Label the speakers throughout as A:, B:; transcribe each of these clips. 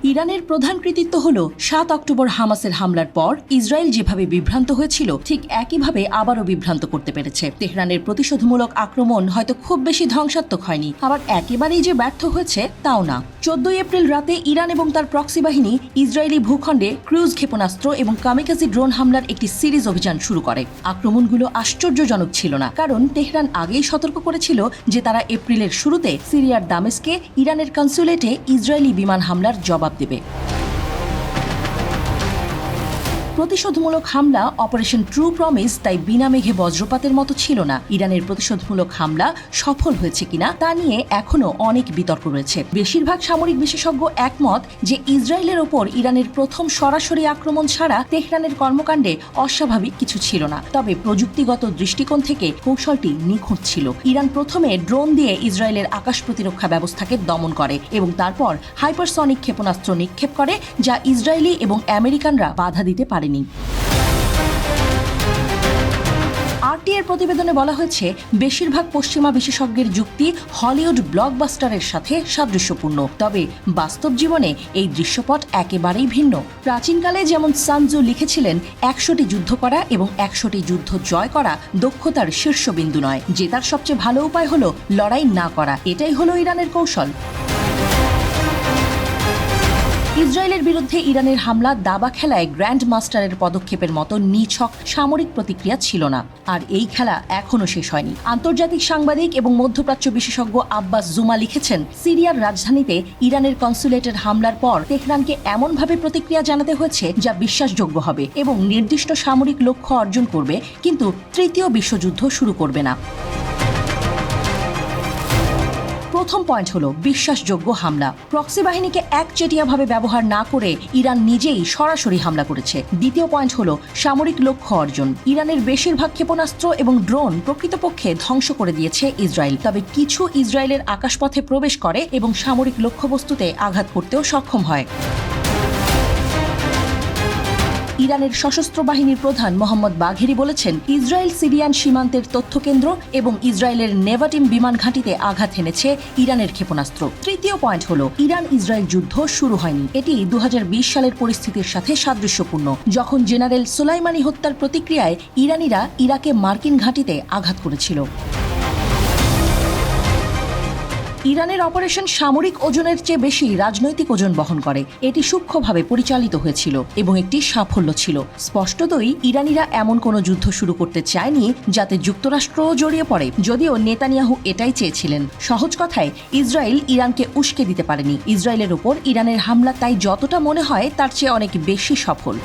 A: ইরানের প্রধান কৃতিত্ব হল ৭ অক্টোবর হামাসের হামলার পর ইসরায়েল যেভাবে বিভ্রান্ত হয়েছিল ঠিক একইভাবে আবারও বিভ্রান্ত করতে পেরেছে। তেহরানের প্রতিশোধমূলক আক্রমণ হয়তো খুব বেশি ধ্বংসাত্মক হয়নি, আবার একেবারেই যে ব্যর্থ হয়েছে তাও না। 14 এপ্রিল রাতে ইরান এবং তার প্রক্সি বাহিনী ইসরায়েলি ভূখণ্ডে ক্রুজ ক্ষেপণাস্ত্র এবং কামিকাজি ড্রোন হামলার একটি সিরিজ অভিযান শুরু করে। আক্রমণগুলো আশ্চর্যজনক ছিল না, কারণ তেহরান আগেই সতর্ক করেছিল যে তারা এপ্রিলের শুরুতে সিরিয়ার দামেস্কে ইরানের কনসুলেটে ইসরায়েলি বিমান হামলার জবাব দেবে। প্রতিশোধমূলক হামলা অপারেশন ট্রু প্রমিস তাই বিনা মেঘে বজ্রপাতের মতো ছিল না। ইরানের প্রতিশোধমূলক হামলা সফল হয়েছে কিনা তা নিয়ে এখনও অনেক বিতর্ক রয়েছে। বেশিরভাগ সামরিক বিশেষজ্ঞ একমত যে ইসরায়েলের ওপর ইরানের প্রথম সরাসরি আক্রমণ ছাড়া তেহরানের কর্মকাণ্ডে অস্বাভাবিক কিছু ছিল না। তবে প্রযুক্তিগত দৃষ্টিকোণ থেকে কৌশলটি নিখুঁত ছিল। ইরান প্রথমে ড্রোন দিয়ে ইসরায়েলের আকাশ প্রতিরক্ষা ব্যবস্থাকে দমন করে এবং তারপর হাইপারসনিক ক্ষেপণাস্ত্র নিক্ষেপ করে, যা ইসরায়েলি এবং আমেরিকানরা বাধা দিতে পারেনি। আরটিএর প্রতিবেদনে বলা হয়েছে, বেশিরভাগ পশ্চিমা বিশেষজ্ঞের যুক্তি হলিউড ব্লকবাস্টারের সাথে সাদৃশ্যপূর্ণ, তবে বাস্তব জীবনে এই দৃশ্যপট একেবারেই ভিন্ন। প্রাচীনকালে যেমন সানজু লিখেছিলেন, 100টি যুদ্ধ করা এবং 100টি যুদ্ধ জয় করা দক্ষতার শীর্ষবিন্দু নয়, জেতার সবচেয়ে ভালো উপায় হলো লড়াই না করা। এটাই হলো ইরানের কৌশল। ইসরায়েলের বিরুদ্ধে ইরানের হামলা দাবা খেলায় গ্র্যান্ড মাস্টারের পদক্ষেপের মতো নিছক সামরিক প্রতিক্রিয়া ছিল না, আর এই খেলা এখনও শেষ হয়নি। আন্তর্জাতিক সাংবাদিক এবং মধ্যপ্রাচ্য বিশেষজ্ঞ আব্বাস জুমা লিখেছেন, সিরিয়ার রাজধানীতে ইরানের কনসুলেটের হামলার পর তেহরানকে এমনভাবে প্রতিক্রিয়া জানাতে হয়েছে যা বিশ্বাসযোগ্য হবে এবং নির্দিষ্ট সামরিক লক্ষ্য অর্জন করবে, কিন্তু তৃতীয় বিশ্বযুদ্ধ শুরু করবে না। প্রথম পয়েন্ট হলো বিশ্বাসযোগ্য হামলা। প্রক্সি বাহিনীকে একচেটিয়াভাবে ব্যবহার না করে ইরান নিজেই সরাসরি হামলা করেছে। দ্বিতীয় পয়েন্ট হলো সামরিক লক্ষ্য অর্জন। ইরানের বেশিরভাগ ক্ষেপণাস্ত্র এবং ড্রোন প্রকৃতপক্ষে ধ্বংস করে দিয়েছে ইসরায়েল, তবে কিছু ইসরায়েলের আকাশপথে প্রবেশ করে এবং সামরিক লক্ষ্যবস্তুতে আঘাত করতেও সক্ষম হয়। ইরানের সশস্ত্র বাহিনীর প্রধান মোহাম্মদ বাঘেরি বলেছেন, ইসরায়েল সিরিয়ান সীমান্তের তথ্যকেন্দ্র এবং ইসরায়েলের নেভাটিম বিমান ঘাঁটিতে আঘাত হেনেছে ইরানের ক্ষেপণাস্ত্র। তৃতীয় পয়েন্ট হলো, ইরান ইসরায়েল যুদ্ধ শুরু হয়নি। এটি 2020 সালের পরিস্থিতির সাথে সাদৃশ্যপূর্ণ, যখন জেনারেল সোলাইমানি হত্যার প্রতিক্রিয়ায় ইরানিরা ইরাকে মার্কিন ঘাঁটিতে আঘাত করেছিল। ইরানের অপারেশন সামরিক ওজনের চেয়ে বেশি রাজনৈতিক ওজন বহন করে। এটি সূক্ষ্মভাবে পরিচালিত হয়েছিল এবং একটি সাফল্য ছিল। স্পষ্টতই ইরানিরা এমন কোনো যুদ্ধ শুরু করতে চায়নি যাতে যুক্তরাষ্ট্রও জড়িয়ে পড়ে, যদিও নেতানিয়াহু এটাই চেয়েছিলেন। সহজ কথায়, ইসরায়েল ইরানকে উস্কে দিতে পারেনি। ইসরায়েলের ওপর ইরানের হামলা তাই যতটা মনে হয় তার চেয়ে অনেক বেশি সফল।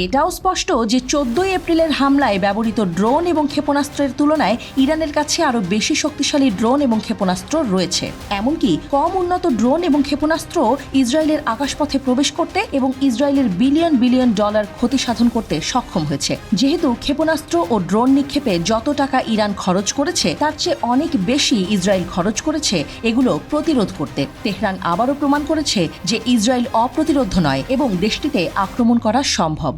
A: এটাও স্পষ্ট যে 14 এপ্রিলের হামলায় ব্যবহৃত ড্রোন এবং ক্ষেপণাস্ত্রের তুলনায় ইরানের কাছে আরও বেশি শক্তিশালী ড্রোন এবং ক্ষেপণাস্ত্র রয়েছে। এমনকি কম উন্নত ড্রোন এবং ক্ষেপণাস্ত্র ইসরায়েলের আকাশপথে প্রবেশ করতে এবং ইসরায়েলের বিলিয়ন বিলিয়ন ডলার ক্ষতি সাধন করতে সক্ষম হয়েছে। যেহেতু ক্ষেপণাস্ত্র ও ড্রোন নিক্ষেপে যত টাকা ইরান খরচ করেছে তার চেয়ে অনেক বেশি ইসরায়েল খরচ করেছে এগুলো প্রতিরোধ করতে। তেহরান আবারও প্রমাণ করেছে যে ইসরায়েল অপ্রতিরোধ্য নয় এবং দেশটিতে আক্রমণ করা সম্ভব।